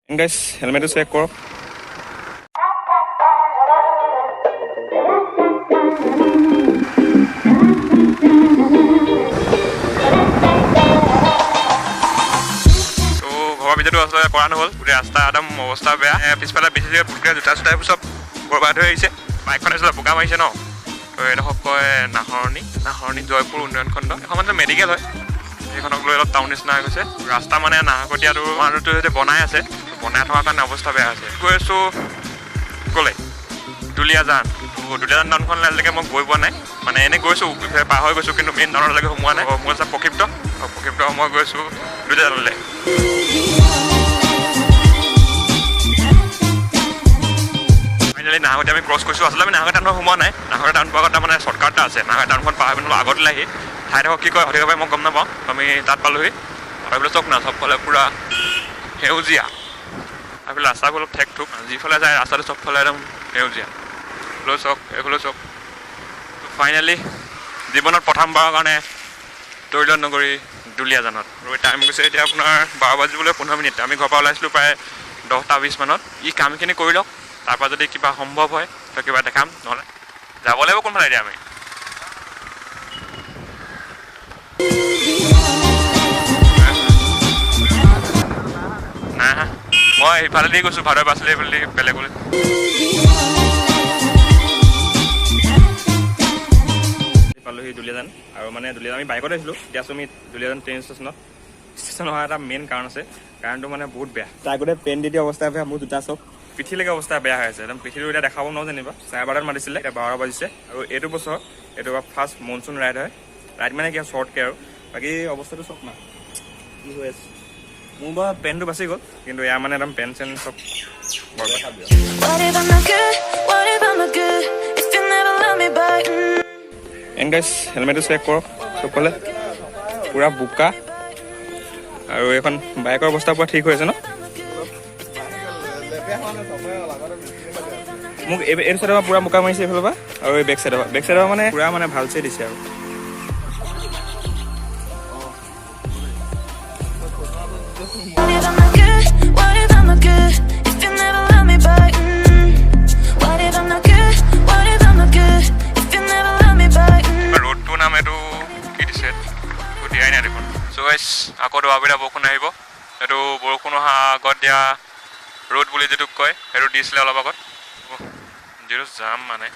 গাইছ হেলমেটটো চেক কৰক। ঘৰৰ ভিতৰতো আচলতে কৰা নহ'ল, গোটেই ৰাস্তা একদম অৱস্থা বেয়া। পিছফালে বেছি জেগা পুটুকৈ জোতা চোতাবোৰ চব বৰবাদ হৈ আহিছে। বাইকখন আচলতে বোকা মাৰিছে ন। তো এইডোখৰক কয় নাহৰণি জয়পুৰ উন্নয়ন খণ্ড। এখন মানে মেডিকেল হয়, সেইখনক লৈ অলপ টাউন নিচিনা হৈ গৈছে। ৰাস্তা মানে নাহকটীয়াটো মানুহটো যদি বনাই আছে, বনাই থকাৰ কাৰণে অৱস্থা বেয়া হৈছে। গৈ আছোঁ ক'লে দুলীয়াজান টাউনখন আজিলৈকে মই গৈ পোৱা নাই, মানে এনেই গৈছোঁ পাৰ হৈ গৈছোঁ, কিন্তু মেইন টাউনলৈকে সোমোৱা নাই। মোৰ আছে প্ৰক্ষিপ্ত মই গৈছোঁ দুলীয়াজানলৈ। ফাইনেলি নাহকটীয়া আমি ক্ৰছ কৰিছোঁ। আচলতে আমি নাহকটীয়া টাউন সোমোৱা নাই, নাহকটীয়া টাউন পোৱাৰ আগতে মানে শ্বৰ্টকাট এটা আছে। নাহকটীয়া টাউনখন পাৰ হৈ পিনে আগত লাহি ঠাইডোখৰ কি কয় সঠিকভাৱে মই গম নাপাওঁ। আমি তাত পালোহি। তাৰপিছত চব না চবফালে পূৰা সেউজীয়া, তাৰপিছত ৰাস্তাবোৰ অলপ ঠেক ঠুক, যিফালে যায় ৰাস্তাটো চবফালে একদম সেউজীয়া। এইফালে চক। ফাইনেলি জীৱনত প্ৰথমবাৰৰ কাৰণে তৈলত নগৰী দুলীয়াজানত। আৰু টাইম গৈছে এতিয়া আপোনাৰ 12 বাজিবলৈ 15 মিনিট। আমি ঘৰৰ পৰা ওলাইছিলোঁ প্ৰায় 10টা 20 মানত। ই কামখিনি কৰি লওক, তাৰপৰা যদি কিবা সম্ভৱ হয় তো কিবা দেখাম, নহ'লে যাব লাগিব কোনফালে এতিয়া আমি। নাই মই ইফালেদি গৈছোঁ, ভাদৰ বাছিলে এইফালেদি বেলেগলৈ। পালোহি দুলীয়াজান। আৰু মানে দুলীয়াজান আমি বাইকত আহিছিলোঁ। এতিয়া আছোঁ আমি দুলীয়াজান ট্ৰেইন ষ্টেচন অহাৰ এটা মেইন কাৰণ আছে। কাৰণটো মানে বহুত বেয়া। তাৰ আগতে পেন দি অৱস্থা বেয়া, মোৰ জোতা চব পিঠিলৈকে অৱস্থা বেয়া হৈ আছে একদম। পিঠিটো এতিয়া দেখাব নোৱাৰো যেনিবা। 12:30 মাতিছিলে, এতিয়া 12 বাজিছে। আৰু এইটো বছৰ এইটো ফাৰ্ষ্ট মনচুন ৰাইড হয়। ৰাইড মানে কি শ্বৰ্টকৈ আৰু বাকী অৱস্থাটো চব না কি হৈ আছে। মোৰ বাৰু পেনটো বাচি গ'ল, কিন্তু এয়া মানে একদম পেন চেন চব এণ্ড গাইছ হেলমেটটো চেক কৰক। চবফালে পূৰা বোকা, আৰু এইখন বাইকৰ অৱস্থা পূৰা ঠিক হৈ আছে ন। মোক এইটো চাইডৰ পৰা পূৰা বোকা মাৰিছে এইফালৰ পৰা, আৰু এই বেক চাইডৰ মানে পূৰা মানে ভালছে দিছে আৰু। ৰোডটোৰ নাম এইটো কি দিছে দিয়াই নাই দেখোন। চ' গাইছ আকৌ দবাপিটা বৰষুণ আহিব। এইটো বৰষুণ অহা আগত দিয়া ৰোড বুলি যিটো কয় সেইটো দিছিলে অলপ আগত। যিটো যাম মানে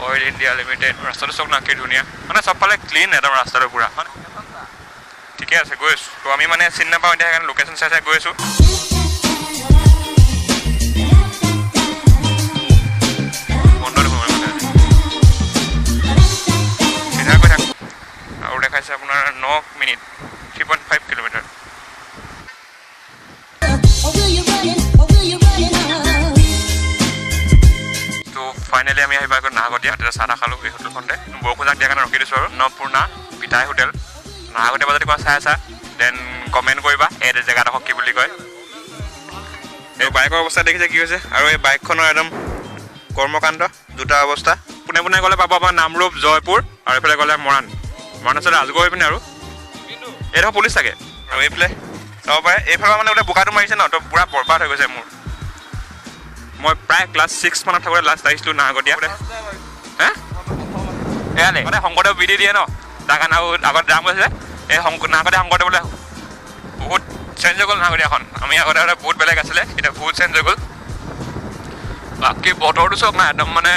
অইল ইণ্ডিয়া লিমিটেড। ৰাস্তাটো চব নাকি ধুনীয়া, মানে চবফালে ক্লিন একদম ৰাস্তাটো পূৰা ঠিকে আছে। গৈ আছোঁ তো আমি মানে চিনি নাপাওঁ এতিয়া, সেইকাৰণে লোকেশ্যন চাই গৈ আছোঁ। আৰু দেখাইছে আপোনাৰ 9 মিনিট 3.5 কিলোমিটাৰ। তো ফাইনেলি আমি আহি পাই নাহকটীয়া। তেতিয়া চাহ খালোঁ এই হোটেলখনতে। বৰষুণ যাক দিয়াৰ কাৰণে ৰখি দিছোঁ আৰু অন্নপূৰ্ণা পিতাই হোটেল নাহকটীয়া। যদি কোৱা চাই আছা দেন কমেণ্ট কৰিবা এই জেগাডোখৰ কি বুলি কয়। এই বাইকৰ অৱস্থা দেখিছে কি হৈছে, আৰু এই বাইকখনৰ একদম কৰ্মকাণ্ড জোতা অৱস্থা। পোনে গ'লে পাব আমাৰ নামৰূপ জয়পুৰ, আৰু এইফালে গ'লে মৰাণ আছে ৰাজগড় হৈ পিনে। আৰু এইডোখৰ পুলিচ থাকে, আৰু এইফালে চাব পাৰে এইফালে মানে বোলে বোকাটো মাৰিছে ন, তো পূৰা বৰবাদ হৈ গৈছে মোৰ। মই প্ৰায় ক্লাছ 6 মানত থাকোঁতে লাষ্ট আহিছিলোঁ নাহকটীয়া। হে এয়ালে মানে শংকৰদেৱ বিধি দিয়ে ন, তাৰ কাৰণে আৰু আগত যাম গৈছে। এই নাহকটীয়া শংকৰদেৱ বোলে বহুত চেঞ্জ হৈ গ'ল নাহকটীয়াখন। আমি আগতে বহুত বেলেগ আছিলে, এতিয়া বহুত চেঞ্জ হৈ গ'ল। বাকী বতৰটো চব নাই একদম মানে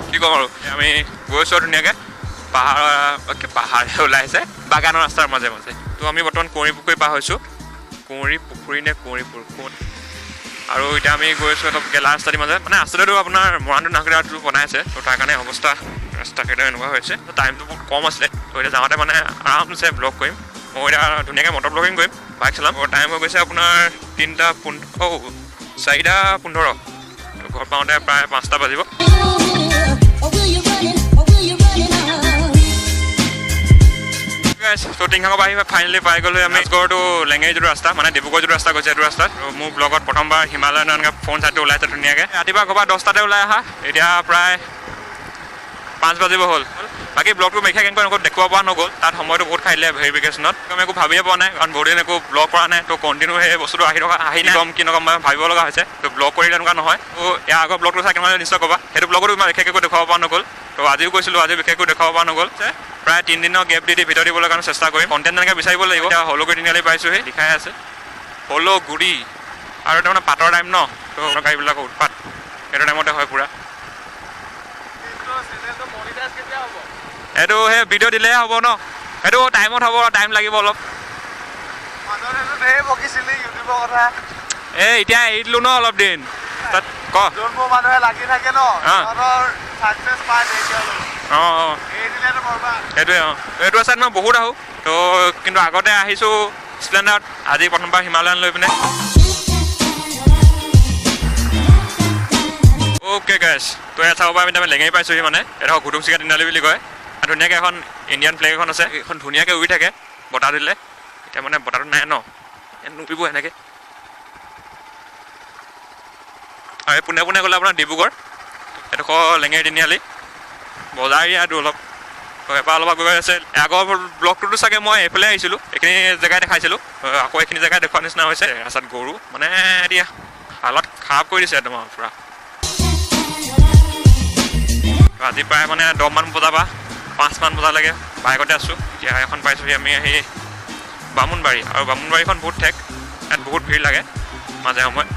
কি ক'ম আৰু। আমি গৈছোঁ ধুনীয়াকৈ পাহাৰ ওলাইছে বাগানৰ ৰাস্তাৰ মাজে মাজে। তো আমি বৰ্তমান কুঁৱৰী পুখুৰী পাৰ হৈছোঁ। কুঁৱৰী পুখুৰী নে কুঁৱৰীপুৰ কোন। আৰু এতিয়া আমি গৈ আছোঁ অলপ গেলা ৰাস্তাটোৰ মাজত। মানে ৰাস্তাটো আপোনাৰ মৰাণটো নাহকটীয়াটো বনাই আছে, তো তাৰ কাৰণে অৱস্থা ৰাস্তাকেইটা এনেকুৱা হৈছে। টাইমটো বহুত কম আছিলে, তো এতিয়া যাওঁতে মানে আৰামছে ব্লগ কৰিম। মই এতিয়া ধুনীয়াকৈ মটৰ ব্লগিং কৰিম, বাইক চলাম। টাইম হৈ গৈছে আপোনাৰ 4:15। তো ঘৰ পাওঁতে প্ৰায় 5টা বাজিব। টিংখাঙৰ পৰা আহি ফাইনেলি পাই গ'লোঁ আমি গড়টো লেঙেৰী যিটো ৰাস্তা, মানে ডিব্ৰুগড় যিটো ৰাস্তা গৈছে সেইটো ৰাস্তাত। আৰু মোৰ ব্লগত প্ৰথমবাৰ হিমালয়ন এনেকৈ ফোন চাইডটো ওলাইছে ধুনীয়াকৈ। ৰাতিপুৱা ঘৰৰ পৰা 10টাতে ওলাই অহা, এতিয়া প্ৰায় 5 বাজিব হ'ল। বাকী ব্লগটো মেখা কেনেকৈ এনেকৈ দেখুৱাব পৰা নগ'ল তাত সময়টো বহুত খাই দিলে ভেৰিফিকেশ্যনত আমি একো ভাবিয়ে পোৱা নাই কাৰণ বহুত দিন একো ব্লগ কৰা নাই তো কণ্টিনিউ সেই বস্তুটো আহি নকম কি নকম মই ভাবিব লগা হৈছে তো ব্লগ কৰিলে এনেকুৱা নহয় তো ইয়াৰ আগৰ ব্লগটো চাই কেনেকৈ নিশ্চয় ক'বা সেইটো ব্লগতো ইমান বিশেষকৈ দেখুৱাব পৰা নগ'ল তো আজিও কৈছিলোঁ আজি বিশেষকৈ দেখুৱাব পৰা নগ'ল প্ৰায় 3 দিনৰ গেপ দি ভিডিঅ' দিবলৈ কাৰণে চেষ্টা কৰিম কণ্টেণ্ট তেনেকৈ বিচাৰিব লাগিব এতিয়া হলগুৰি তিনিআলি পাইছোঁহি লিখাই আছে হলগুৰি আৰু তাৰমানে পাতৰ টাইম ন তো গাড়ীবিলাকৰ উৎপাত সেইটো টাইমতে হয় পূৰা এইটো সেই ভিডিঅ' দিলেহে হ'ব ন সেইটো টাইমত হ'ব টাইম লাগিব অলপ এই এতিয়া এৰি দিলোঁ ন অলপ দিন তাত ক অঁ সেইটোৱে অঁ এইটো আছে মই বহুত আহোঁ তো কিন্তু আগতে আহিছোঁ স্প্লেণ্ডাৰত আজি প্ৰথমবাৰ হিমালয়ান লৈ পিনে অ'কে গাইছ তো ইয়াত চাব পৰা আমি লেঙেৰি পাইছোঁহি মানে এটা ঘুটুংচিকা তিনিআলি বুলি কয় আৰু ধুনীয়াকৈ এখন ইণ্ডিয়ান ফ্লেগ এখন আছে এইখন ধুনীয়াকৈ উৰি থাকে বতাহ দিলে এতিয়া মানে বতাহটো নাই ন নুপিব এনেকৈ আৰু এই পোনে পোনে গ'লে আপোনাৰ ডিব্ৰুগড় এডোখৰ লেঙেৰি তিনিআলি বজাৰ এৰিয়াটো অলপ এবাৰ অলপ গৈ আছে আগৰ ব্লগটোতো চাগে মই এইফালে আহিছিলোঁ এইখিনি জেগাই দেখাইছিলোঁ আকৌ এইখিনি জেগাই দেখুওৱা নিচিনা হৈছে ৰাস্তাত গৰু মানে এতিয়া হালত খাৰাপ কৰি দিছে একদম পূৰা আজি প্ৰায় মানে 10 মান বজাৰ পৰা 5 মান বজালৈকে বাইকতে আছোঁ এতিয়া এখন পাইছোঁহি আমি আহি বামুণবাৰী আৰু বামুণবাৰীখন বহুত ঠেক ইয়াত বহুত ভিৰ লাগে মাজে সময়ে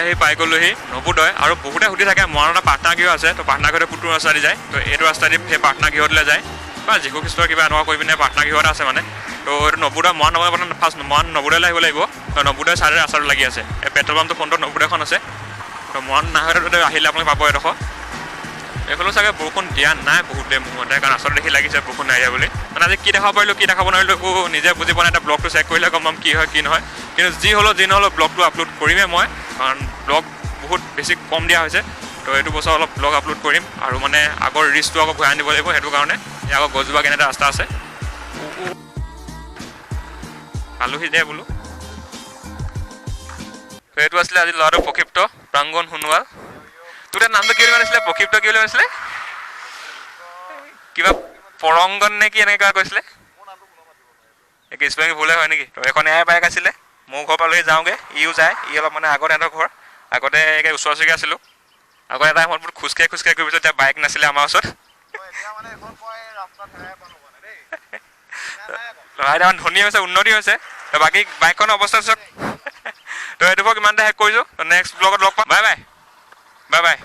আহি পাই গ'লোহি নবোদয় আৰু বহুতে সুধি থাকে মৰাণত এটা প্ৰাৰ্থনা গৃহ আছে তো প্ৰাৰ্থনা গৃহতে কোনটো ৰাস্তা দি যায় তো এইটো ৰাস্তা দি সেই প্ৰাৰ্থনা গৃহলৈ যায় বা যীশু খ্ৰীষ্টৰ কিবা এনেকুৱা কৰি পিনে প্ৰাৰ্থনা গৃহত আছে মানে তো এইটো নবোদয় মৰাণ নবোদয় মানে ফাৰ্ষ্ট মৰাণ নবোদয়লৈ আহিব লাগিব তো নবোদয় চাইডে ৰাস্তাটো লাগি আছে এই পেট্ৰল পাম্পটো ফ্ৰণ্টত নবোদয়খন আছে তো মৰাণ নাহতে আহিলে আপোনালোকে পাব এডোখৰ এইফালেও চাগে বৰষুণ দিয়া নাই বহুত দেৰি মোৰ মতে কাৰণ ৰাস্তাটো দেখি লাগিছে বৰষুণ নাই দিয়া বুলি মানে আজি কি দেখাব পাৰিলোঁ কি দেখাব নোৱাৰিলোঁ একো নিজে বুজি পোৱা নাই এটা ব্লগটো চেক কৰিলে গম পাম কি হয় কি নহয় কিন্তু যি নহ'লেও ব্লগটো আপলোড কৰিমেই মই কাৰণ ব্লগ বহুত বেছি কম দিয়া হৈছে তো এইটো বছৰ অলপ ব্লগ আপলোড কৰিম আৰু মানে আগৰ ৰিচটো আকৌ ঘূৰাই আনিব লাগিব সেইটো কাৰণে এই আকৌ গছজোপা কেনে এটা ৰাস্তা আছে পালোহি দে বোলো তো এইটো আছিলে আজি ল'ৰাটো প্ৰক্ষিপ্ত প্ৰাংগন সোণোৱাল তোৰ নামটো কি বুলি মানিছিলে প্ৰক্ষিপ্ত কি বুলি মানিছিলে কিবা পৰংগন নে কি এনেকৈ কৈছিলে একে স্পেলিং ভুলে হয় নেকি তো এখন এয়াই বাইক আছিলে মোৰ ঘৰ পালেহি যাওঁগৈ ইও যায় ই অলপ মানে আগত সিহঁতৰ ঘৰ আগতে একে ওচৰা ওচৰিকৈ আছিলোঁ আগত এটা সময়ত বহুত খোজকাঢ়ি কৰি পিছত এতিয়া বাইক নাছিলে আমাৰ ওচৰত এতিয়া ধনী হৈছে উন্নতি হৈছে তো বাকী বাইকখনৰ অৱস্থা চাওক তো এইডোখৰ কিমানটা শেষ কৰিছোঁ নেক্সট ব্লগত লগ পাম বাই বাই বাই বাই